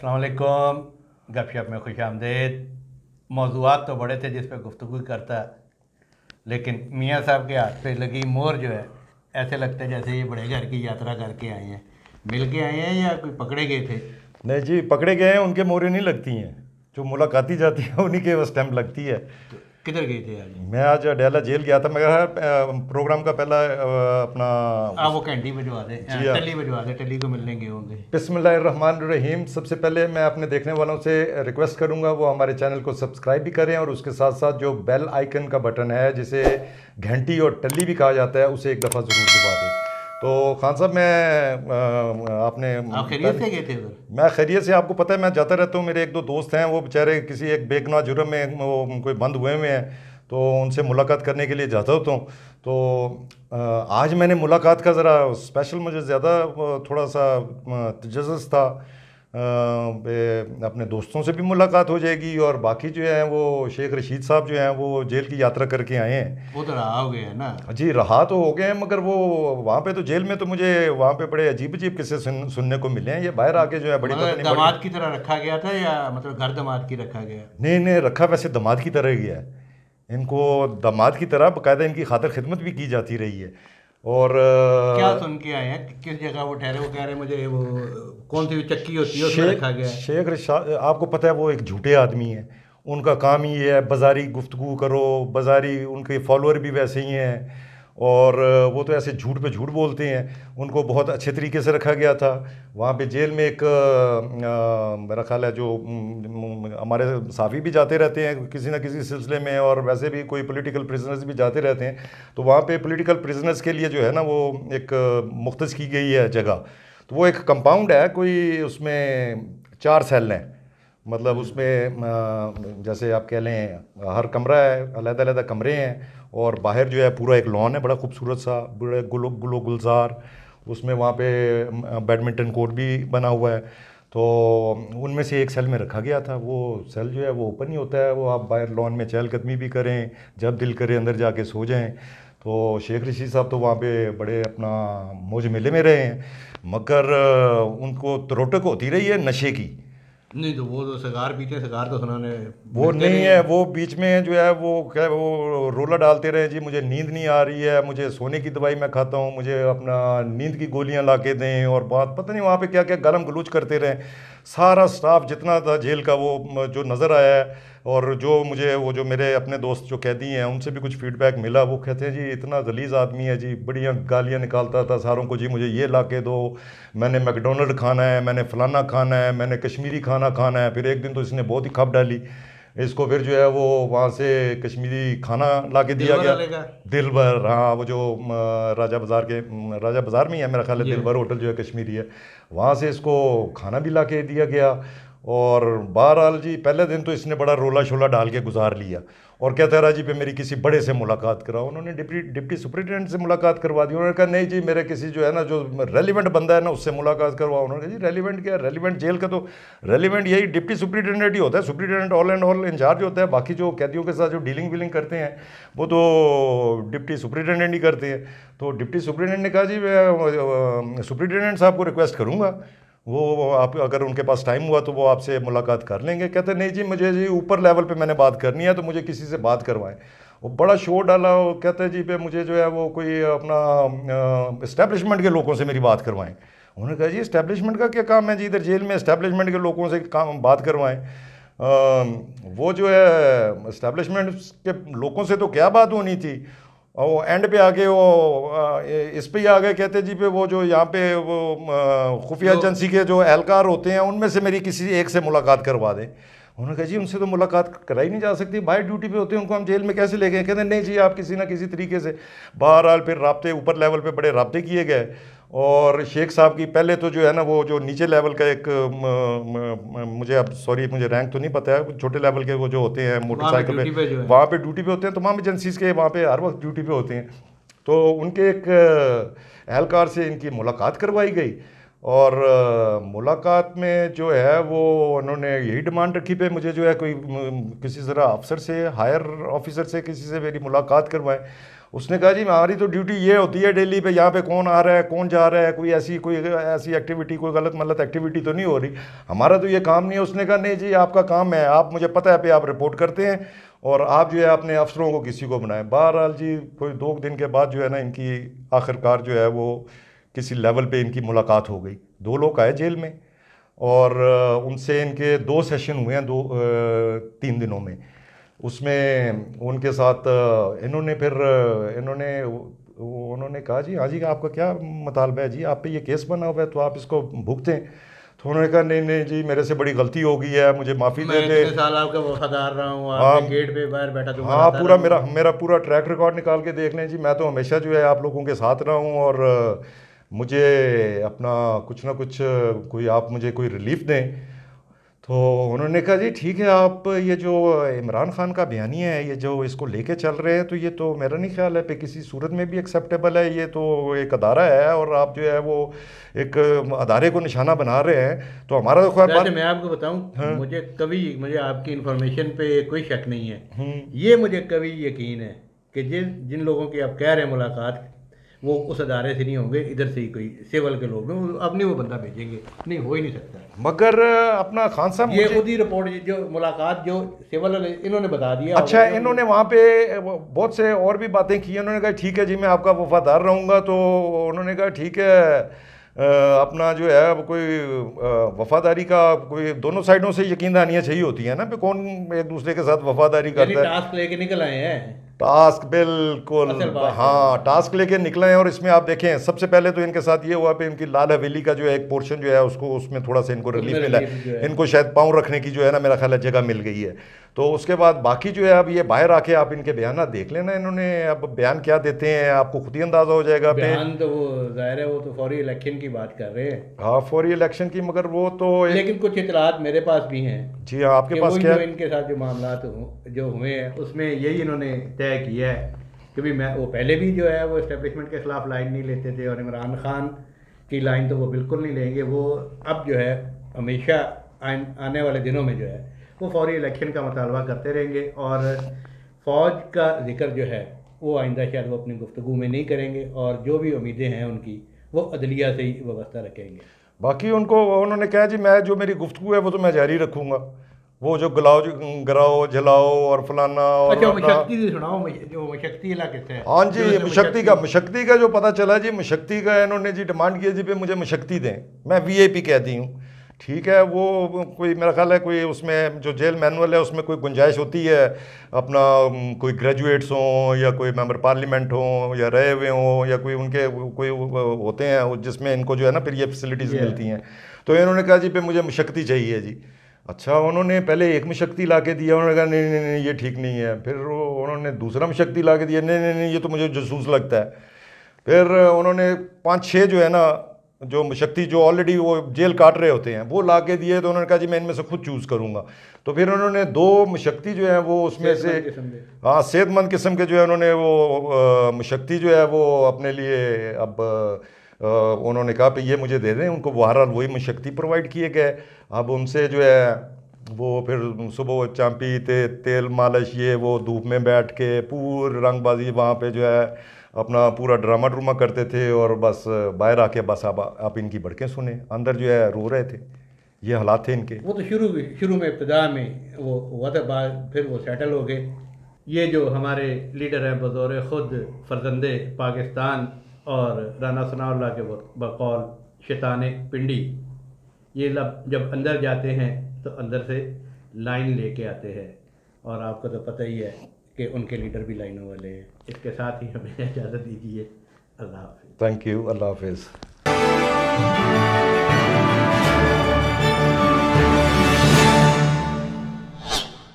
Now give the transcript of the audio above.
अस्सलाम वालेकुम। गपशप में खुश आमदेद। मौज़ूआत तो बड़े थे जिस पर गुफ्तगू करता, लेकिन मियाँ साहब के हाथ पे लगी मोहर जो है, ऐसे लगता है जैसे ये बड़े घर की यात्रा करके आए हैं। मिल के आए हैं या कोई पकड़े गए थे? नहीं जी, पकड़े गए हैं, उनके मोहरें नहीं लगती हैं। जो मुलाकाती जाती है उन्हीं के वो स्टैंप लगती है। तो किधर गए थे आज? मैं आज अडयाला जेल गया था। मैं प्रोग्राम का पहला अपना वो कैंडी भिजवा दे, जी हाँ। टली भिजवा दे, टली को मिलने गए होंगे। बिस्मिल्लाहिर्रहमानिर्रहीम। सबसे पहले मैं अपने देखने वालों से रिक्वेस्ट करूंगा वो हमारे चैनल को सब्सक्राइब भी करें और उसके साथ साथ जो बेल आइकन का बटन है जिसे घंटी और टल्ली भी कहा जाता है उसे एक दफ़ा ज़रूर दबा दें। तो खान साहब, मैं आपने आप खैरियत से गए थे उधर? मैं खैरियत से, आपको पता है मैं जाता रहता हूँ। मेरे एक दो दोस्त हैं, वो बेचारे किसी एक बेगुनाह जुर्म में वो कोई बंद हुए हुए हैं, तो उनसे मुलाकात करने के लिए जाता होता हूँ। तो आज मैंने मुलाकात का ज़रा स्पेशल, मुझे ज़्यादा थोड़ा सा तजस्सुस था। अपने दोस्तों से भी मुलाकात हो जाएगी और बाकी जो है वो शेख रशीद साहब जो हैं वो जेल की यात्रा करके आए हैं। वो तो रहा हो गया है ना जी, रहा तो हो गए हैं, मगर वो वहाँ पे तो जेल में तो मुझे वहाँ पे बड़े अजीब अजीब किस्से सुनने को मिले हैं। ये बाहर आके जो है बड़ी पता मतलब नहीं दामाद बड़ी। की तरह रखा गया था या मतलब घर दामाद की रखा गया? नहीं नहीं, रखा वैसे दामाद की तरह गया है। इनको दामाद की तरह बाकायदा इनकी खातिर खिदमत भी की जाती रही है। और क्या सुन के आए हैं? किस जगह वो ठहरे? वो कह रहे हैं मुझे वो कौन सी चक्की होती है उसमें रखा गया है। शेख रशाद, आपको पता है वो एक झूठे आदमी है। उनका काम ही ये है, बाजारी गुफ्तगू करो, बाजारी, उनके फॉलोअर भी वैसे ही हैं। और वो तो ऐसे झूठ पे झूठ बोलते हैं। उनको बहुत अच्छे तरीके से रखा गया था वहाँ पे जेल में। एक मेरा ख्याल है जो हमारे साफ़ी भी जाते रहते हैं किसी ना किसी सिलसिले में, और वैसे भी कोई पॉलिटिकल प्रिजनर्स भी जाते रहते हैं। तो वहाँ पे पॉलिटिकल प्रिजनर्स के लिए जो है ना वो एक मुख्तस की गई है जगह। तो वो एक कंपाउंड है, कोई उसमें 4 सेल हैं। मतलब उसमें जैसे आप कह लें हर कमरा है, अलग-अलग कमरे हैं, और बाहर जो है पूरा एक लॉन है बड़ा खूबसूरत सा, बड़े गुलो गुलजार। उसमें वहाँ पे बैडमिंटन कोर्ट भी बना हुआ है। तो उनमें से एक सेल में रखा गया था। वो सेल जो है वो ओपन ही होता है, वो आप बाहर लॉन में चहलकदमी भी करें, जब दिल करे अंदर जाके सो जाएं। तो शेख रशीद साहब तो वहाँ पे बड़े अपना मौज मेले में रहे हैं, मगर उनको तो रोटक होती रही है नशे की। नहीं तो वो तो सिगार पीते, सिगार तो सुनाने वो मिलते नहीं रहे है, हैं। वो बीच में जो है वो क्या, वो रोला डालते रहे जी, मुझे नींद नहीं आ रही है, मुझे सोने की दवाई मैं खाता हूँ, मुझे अपना नींद की गोलियां ला के दें, और बात पता नहीं वहाँ पे क्या क्या गालम गलूच करते रहे। सारा स्टाफ जितना था जेल का वो जो नज़र आया है, और जो मुझे वो जो मेरे अपने दोस्त जो कैदी हैं उनसे भी कुछ फीडबैक मिला, वो कहते हैं जी इतना गलीज़ आदमी है जी, बढ़िया गालियाँ निकालता था सारों को जी, मुझे ये ला के दो, मैंने मैकडोनल्ड खाना है, मैंने फलाना खाना है, मैंने कश्मीरी खाना खाना है। फिर एक दिन तो इसने बहुत ही खप डाली इसको, फिर जो है वो वहाँ से कश्मीरी खाना ला के दिया दिलवर गया। वाले का। दिलबर, हाँ, वो जो राजा बाज़ार के राजा बाज़ार में ही है मेरा ख्याल है, जी। दिलबर होटल जो है कश्मीरी है, वहाँ से इसको खाना भी ला के दिया गया। और बहरहाल जी पहले दिन तो इसने बड़ा रोला शोला डाल के गुजार लिया, और कहता है राजी पे मेरी किसी बड़े से मुलाकात कराओ। उन्होंने डिप्टी डिप्टी सुपरिटेंडेंट से मुलाकात करवा दी। उन्होंने कहा नहीं जी, मेरे किसी जो है ना जो रेलिवेंट बंदा है ना उससे मुलाकात करवाओ। उन्होंने कहा जी रेलिवेंट क्या है, रेलिवेंट जेल का तो रेलिवेंट यही डिप्टी सुपरिटेंडेंट ही होता है, superintendent all and all incharge होता है, बाकी जो कैदियों के साथ जो डीलिंग वीलिंग करते हैं वो तो डिप्टी सुपरिटेंडेंट ही करते हैं। तो डिप्टी सुपरिटेंडेंट ने कहा जी मैं सुपरिटेंडेंट साहब को रिक्वेस्ट करूँगा, वो आप अगर उनके पास टाइम हुआ तो वो आपसे मुलाकात कर लेंगे। कहते नहीं जी, मुझे जी ऊपर लेवल पे मैंने बात करनी है, तो मुझे किसी से बात करवाएं। वो बड़ा शोर डाला, वो कहते जी पे मुझे जो है वो कोई अपना इस्टेब्लिशमेंट के लोगों से मेरी बात करवाएं। उन्होंने कहा जी इस्टेब्लिशमेंट का क्या काम है जी, इधर जेल में इस्टेब्लिशमेंट के लोगों से काम बात करवाएं। वो जो है इस्टेब्लिशमेंट के लोगों से तो क्या बात होनी थी, और वो एंड पे आके वो इस पे ही आ गए, कहते जी पे वो जो यहाँ पे वो खुफिया जो एजेंसी के जो एहलकार होते हैं उनमें से मेरी किसी एक से मुलाकात करवा दें। उन्होंने कहा जी उनसे तो मुलाकात कराई नहीं जा सकती, बाहर ड्यूटी पे होते हैं, उनको हम जेल में कैसे ले गए। कहते नहीं जी आप किसी ना किसी तरीके से। बहरहाल फिर राब्ते ऊपर लेवल पे बड़े राब्ते किए गए, और शेख साहब की पहले तो जो है ना वो जो नीचे लेवल का एक मुझे अब सॉरी मुझे रैंक तो नहीं पता है, छोटे लेवल के वो जो होते हैं वहाँ पे मोटरसाइकिल ड्यूटी पे जो पे, है। वहाँ पे ड्यूटी पे होते हैं, तमाम एजेंसीज के वहाँ पे हर वक्त ड्यूटी पे होते हैं। तो उनके एक एहलकार से इनकी मुलाकात करवाई गई। और मुलाकात में जो है वो उन्होंने यही डिमांड रखी पे मुझे जो है कोई किसी तरह अफसर से, हायर ऑफिसर से किसी से मेरी मुलाकात करवाएं। उसने कहा जी हमारी तो ड्यूटी ये होती है डेली पे, यहाँ पे कौन आ रहा है कौन जा रहा है, कोई ऐसी एक्टिविटी, कोई गलत मलत एक्टिविटी तो नहीं हो रही, हमारा तो ये काम नहीं है। उसने कहा नहीं जी आपका काम है, आप मुझे पता है पे आप रिपोर्ट करते हैं और आप जो है अपने अफसरों को किसी को बनाएं। बहरहाल जी कोई 2 दिन के बाद जो है ना इनकी आखिरकार जो है वो किसी लेवल पे इनकी मुलाकात हो गई। 2 लोग आए जेल में और उनसे इनके 2 सेशन हुए हैं 3 दिनों में। उसमें उनके साथ इन्होंने फिर उन्होंने कहा जी हाँ जी आपका क्या मुतालबा है जी, आप पे ये केस बना हुआ है तो आप इसको भुगतें। तो उन्होंने कहा नहीं नहीं जी मेरे से बड़ी गलती हो गई है, मुझे माफ़ी दे दे। इतने साल आपका वफादार रहा हूँ, हाँ आपके गेट पे बाहर बैठा तो हाँ पूरा मेरा पूरा ट्रैक रिकॉर्ड निकाल के देख लें जी, मैं तो हमेशा जो है आप लोगों के साथ रहा हूँ और मुझे अपना कुछ ना कुछ कोई आप मुझे कोई रिलीफ दें। तो उन्होंने कहा जी ठीक है, आप ये जो इमरान खान का बयानिया है ये जो इसको लेके चल रहे हैं तो ये तो मेरा नहीं ख्याल है पे किसी सूरत में भी एक्सेप्टेबल है, ये तो एक अदारा है और आप जो है वो एक अदारे को निशाना बना रहे हैं। तो हमारा तो खैर वैसे मैं आपको बताऊं, हाँ। मुझे आपकी इन्फॉर्मेशन पे कोई शक नहीं है। ये मुझे कभी यकीन है कि जिन लोगों की आप कह रहे हैं मुलाकात, वो उस अदारे से नहीं होंगे, इधर से ही कोई सिविल के लोग हैं, अपने वो बंदा भेजेंगे, नहीं हो ही नहीं सकता। मगर अपना खान साहब ये खुद ही रिपोर्ट जो मुलाकात जो सिविल इन्होंने बता दिया। अच्छा इन्होंने वहाँ पे बहुत से और भी बातें की। उन्होंने कहा ठीक है जी मैं आपका वफादार रहूँगा। तो उन्होंने कहा ठीक है अपना जो है वो कोई वफादारी का कोई दोनों साइडों से यकीनदानियाँ चाहिए होती है ना पे कौन एक दूसरे के साथ वफादारी करता है। टास्क लेके निकल आए हैं। टास्क बिल्कुल हाँ टास्क लेके निकले हैं। और इसमें आप देखें सबसे पहले तो इनके साथ ये हुआ पे इनकी लाल हवेली का जो है एक पोर्शन जो है उसको उसमें थोड़ा सा इनको रिलीफ मिला है, इनको शायद पाँव रखने की जो है ना मेरा ख्याल है जगह मिल गई है। तो उसके बाद बाकी जो है अब ये बाहर आके आप इनके बयान देख लेना, इन्होंने अब बयान क्या देते हैं आपको खुद ही अंदाजा हो जाएगा। बयान तो वो जाहिर है वो तो फौरी इलेक्शन की बात कर रहे हैं। हाँ फौरी इलेक्शन की, मगर वो तो लेकिन कुछ इतलात मेरे पास भी हैं। जी हाँ आपके पास क्या? इनके साथ जो मामला जो हुए हैं उसमें यही इन्होंने तय किया है कि भी मैं वो पहले भी जो है वो इस्टेब्लिशमेंट के खिलाफ लाइन नहीं लेते थे और इमरान खान की लाइन तो वो बिल्कुल नहीं लेंगे। वो अब जो है हमेशा आने वाले दिनों में जो है वो फौरी इलेक्शन का मुतालबा करते रहेंगे और फ़ौज का जिक्र जो है वो आइंदा शायद वो अपनी गुफ्तगू में नहीं करेंगे और जो भी उम्मीदें हैं उनकी वो अदलिया से ही वाबस्ता रखेंगे। बाकी उनको उन्होंने कहा जी मैं जो मेरी गुफ्तगू है वो तो मैं जारी रखूँगा, वो जो गराओ जलाओ और फलाना और अच्छा मशक्ति से सुनाओ, जो मशक्ति इलाके से है। हाँ जी मशक्ति का जो पता चला जी, मशक्ति का इन्होंने जी डिमांड किया जी पे मुझे मशक्ति दें, मैं वीआईपी कहती हूँ ठीक है। वो कोई मेरा ख्याल है कोई उसमें जो जेल मैनुअल है उसमें कोई गुंजाइश होती है अपना कोई ग्रेजुएट्स हों या कोई मेंबर पार्लियामेंट हों या रहे हुए हों या कोई उनके कोई होते हैं जिसमें इनको जो है ना फिर ये फैसिलिटीज़ मिलती हैं। तो इन्होंने कहा जी पे मुझे मशक्ति चाहिए जी। अच्छा उन्होंने पहले एक मशक्ति ला के दिया, उन्होंने कहा नहीं नहीं नहीं ये ठीक नहीं है। फिर उन्होंने दूसरा मशक्ति ला के दिया, नहीं नहीं नहीं ये तो मुझे जसूस लगता है। फिर उन्होंने 5-6 जो है ना जो मशक्ति जो ऑलरेडी वो जेल काट रहे होते हैं वो ला के दिए। तो उन्होंने कहा जी मैं इनमें से खुद चूज़ करूँगा। तो फिर उन्होंने 2 मशक्ति जो है वो उसमें से हाँ सेहतमंद किस्म के जो है उन्होंने वो मशक्ति जो है वो अपने लिए अब उन्होंने कहा कि ये मुझे दे दें। उनको बहरहाल वही मशक्ति प्रोवाइड किए गए। अब उनसे जो है वो फिर सुबह चाय पीते तेल मालिश ये वो धूप में बैठ के पूरी रंगबाजी वहाँ पे जो है अपना पूरा ड्रामा करते थे और बस बाहर आके बस आप इनकी भड़कें सुने, अंदर जो है रो रहे थे। ये हालात थे इनके। वो तो शुरू में इब्तिदा में वो हुआ था, बाद फिर वो सेटल हो गए। ये जो हमारे लीडर हैं बतौर ख़ुद फर्जंदे पाकिस्तान और राना सनाउल्लाह के बकौल शैतान पिंडी, ये जब अंदर जाते हैं तो अंदर से लाइन लेके आते हैं और आपको तो पता ही है कि उनके लीडर भी लाइनों वाले हैं। इसके साथ ही हमें इजाज़त दीजिए। अल्लाह हाफ़िज़। Thank you. अल्लाह हाफ़िज़।